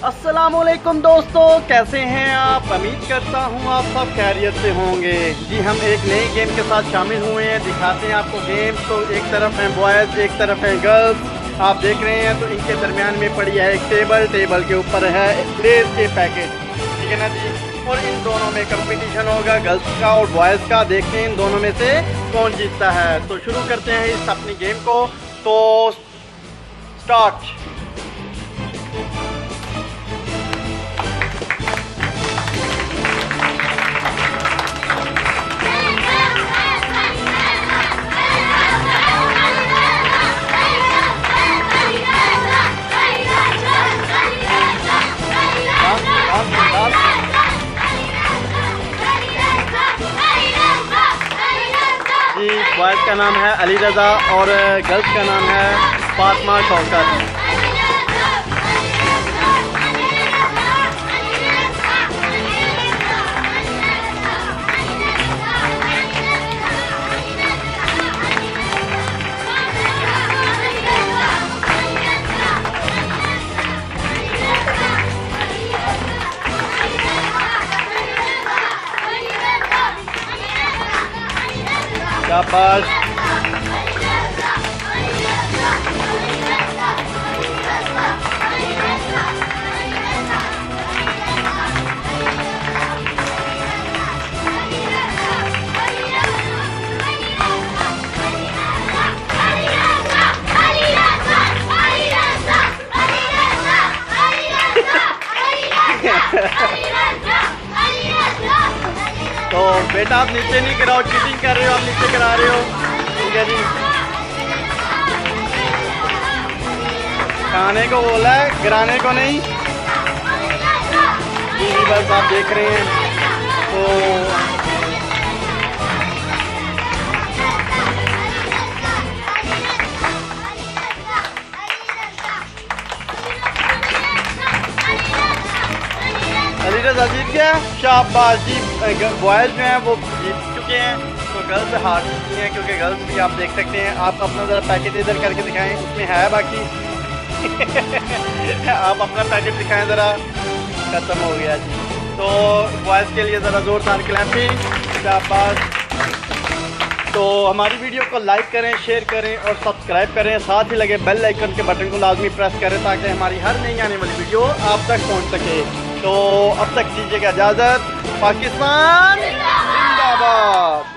अस्सलामुअलैकुम दोस्तों, कैसे हैं आप। उम्मीद करता हूं आप सब खैरियत से होंगे। जी हम एक नए गेम के साथ शामिल हुए हैं। दिखाते हैं आपको गेम। तो एक तरफ हैं बॉयज़, एक तरफ हैं गर्ल्स। आप देख रहे हैं तो इनके दरमियान में पड़ी है एक टेबल के ऊपर है लेज के पैकेट, ठीक है ना जी। और इन दोनों में कंपटीशन होगा, गर्ल्स का और बॉयज़ का। देखते हैं इन दोनों में से कौन जीतता है। तो शुरू करते हैं इस अपनी गेम को। तो स्टार्ट। जी बॉयज़ का नाम है अली रज़ा और गर्ल्स का नाम है फातिमा शौकत। शाबाश। तो बेटा आप नीचे नहीं गिराओ, चीटिंग कर रहे हो, आप नीचे गिरा रहे हो, ठीक है जी। खाने को बोला है, गिराने को नहीं। जी बस आप देख रहे हैं तो अली रज़ा जीत गया। शाबाश जी। बॉयज़ जो हैं वो जीत चुके हैं, तो गर्ल्स हार चुकी हैं, क्योंकि गर्ल्स भी आप देख सकते हैं। आप अपना ज़रा पैकेट इधर करके दिखाएं, उसमें है बाकी। आप अपना पैकेट दिखाएं ज़रा। ख़त्म हो गया जी। तो बॉयज़ के लिए ज़रा ज़ोरदार क्लैपिंग। शाबाश। तो हमारी वीडियो को लाइक करें, शेयर करें और सब्सक्राइब करें। साथ ही लगे बेल आइकन के बटन को लाजमी प्रेस करें ताकि हमारी हर नई आने वाली वीडियो आप तक पहुंच सके। तो अब तक दीजिएगा इजाज़त। पाकिस्तान जिंदाबाद।